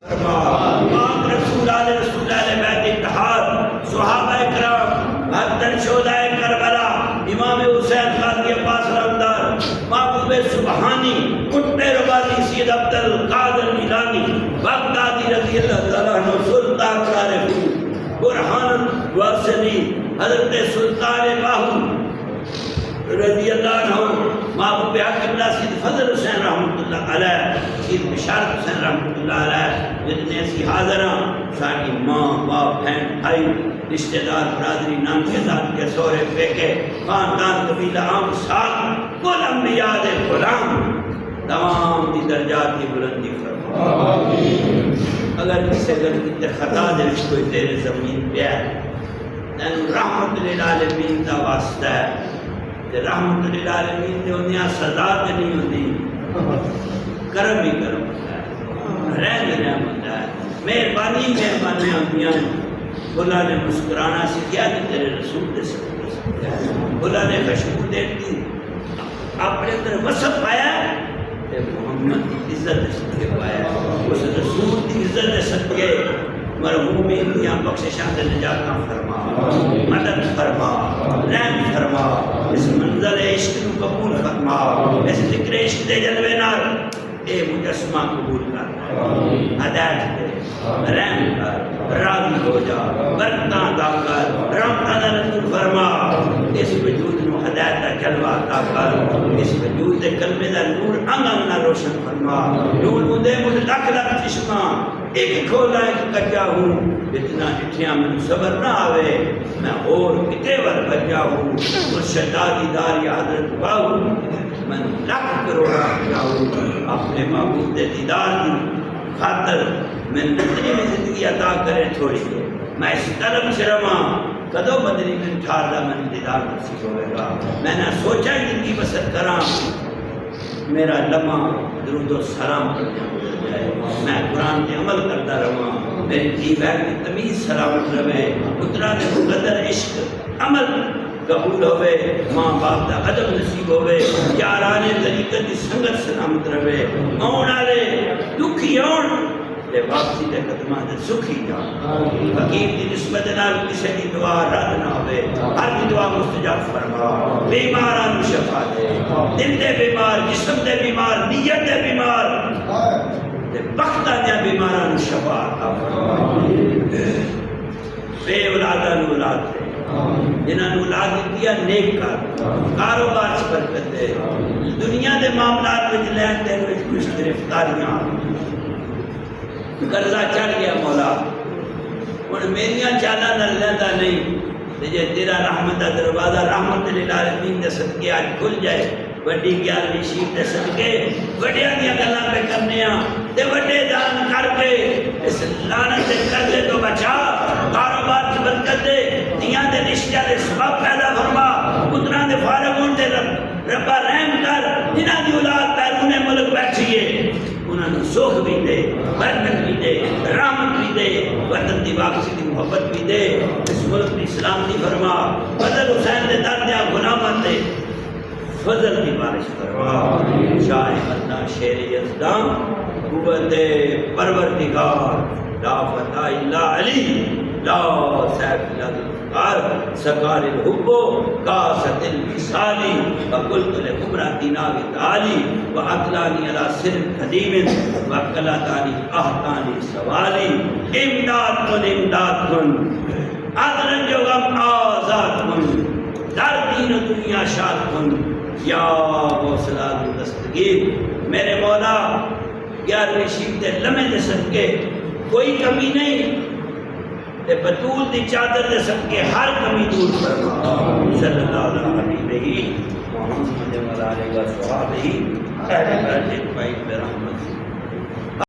پاک رسول علیہ رسول علیہ بیت اتحاد صحابہ کرام حتن شہدائے کربلا امام حسین قاضی عباس رمدار محبوب سبحانی قطب ربانی سید عبد القادر میلانی بغدادی رضی اللہ تعالیٰ عنہ سلطان عارف برہان واصلی حضرت سلطان باہو رضی اللہ عنہ محبوب حق اللہ سید فضل حسین رحمۃ اللہ علیہ سید بشارت حسین رحمۃ اللہ علیہ جتنے ایسی حاضراں ساری ماں باپ بہن بھائی رشتہ دار برادری نام کے ذات کے سورے پیکے خاندان قبیلہ عام ساتھ کل انبیاء غلام تمام دی درجات کی بلندی فرما اگر کسی غلطی خطا دے کوئی تیرے زمین پہ ہے رحمت للعالمین دا واسطہ ہے رحمت للعالمین نے انہیں سزا تے نہیں ہوتی کرم ہی کرم ہوتا ہے رحم ہوتا ہے مہربانی مہربانیاں ہوتی ہیں اللہ نے مسکرانا سکھیا کہ تیرے رسول دے سکتے اللہ نے خوشبو دے دی اپنے اندر وصف پایا کہ محمد کی عزت دے سکتے پایا اس رسول کی عزت دے سکتے مرحومین دیاں بخششاں تے نجاتاں فرما مدد فرما رحم فرما اس منزل عشق کو قبول فرما اس ذکر عشق دے جلوے نال اے مجسمہ قبول کر ہدایت دے رحم کر راضی ہو جا برکتاں عطا کر رحمتاں دا نزول فرما اس وجود نو ہدایت دا جلوہ عطا کر اس وجود دے کلمے دا نور انگ انگ نہ روشن فرما نور مدے مجھ لکھ لکھ چشمہ ایک کھولا ایک کجا ہوں اتنا اٹھیاں میں صبر نہ آوے میں اور کتے ور بجا ہوں مرشدادی داری حضرت باہو میں لکھ کروڑا جاؤں اپنے محبوب دے دیدار دی خاطر میں نتنی میں زندگی عطا کرے تھوڑی ہے میں اس طرف سے رواں کدو بدری میں ٹھار دا میں دیدار نصیب ہوئے گا میں نے سوچا زندگی بسر کراں میرا لمحہ درود و سلام کرنے ہو جائے میں قرآن کے عمل کرتا رہا میری دھی بہن کی تمیز سلامت رہے پترا نے مقدر عشق عمل قبول ہوئے ماں باپ دا ادب نصیب ہوئے یارانے طریقت کی سنگت سلامت رہے آن والے دکھی آن تے واپسی دے قدماں دے سکھی جان حکیم دی نسبت نال کسی دی دعا رد نہ ہوئے ہر دی دعا مستجاب فرما بیماران شفا دے دل دے بیمار جسم دے بیمار نیت دے بیمار تے بختہ دے بیماران شفا عطا فرما بے اولادہ نو اولاد دے جنہاں نو اولاد دیا نیک کر کاروبار سے برکت دے دنیا دے معاملات وچ لین دین وچ کچھ گرفتاریاں قرضہ چڑھ گیا مولا ہن میریاں چالاں نال لیندا نہیں تے جے تیرا رحمت دا دروازہ رحمت للعالمین دے صدقے اج کھل جائے وڈی 11ویں شیف دے صدقے وڈیاں دیاں گلاں پہ کرنے ہاں تے وڈے دان کر کے اس لعنت دے قرضے تو بچا کاروبار کی برکت دے دیاں دے رشتہ دے سبب پیدا فرما پتراں دے فارغ ہون تے ربا رحم کر جنہاں دی اولاد بیرون ملک بیٹھی ہے انہاں نوں سکھ بھی دے برکت بھی دے رحمت بھی دے وطن دی واپسی دی محبت بھی دے اس ملک دی سلامتی فرما فضل حسین دے در دیا غلاماں دے فضل دی بارش فرما شاہ اللہ شیر یزداں قوت پروردگار لا فتح الا علی لا سیف الا ذوالفقار سکار الحب کاسۃ الوصالی وقلت لکبرى ناوی تعالی واطلانی علی سر قدیم وقلتانی احتانی سوالی امداد کن امداد کن عدل جو غم آزاد کن در دین و دنیا شاد کن یا غوث دستگیر میرے مولا 11ویں شیف دے لمحے دے صدقے کوئی کمی نہیں تے بطول دی چادر دے صدقے ہر کمی دور فرما صلی اللہ علیہ وسلم محمد و علیہ وسلم اہل بیت برحمت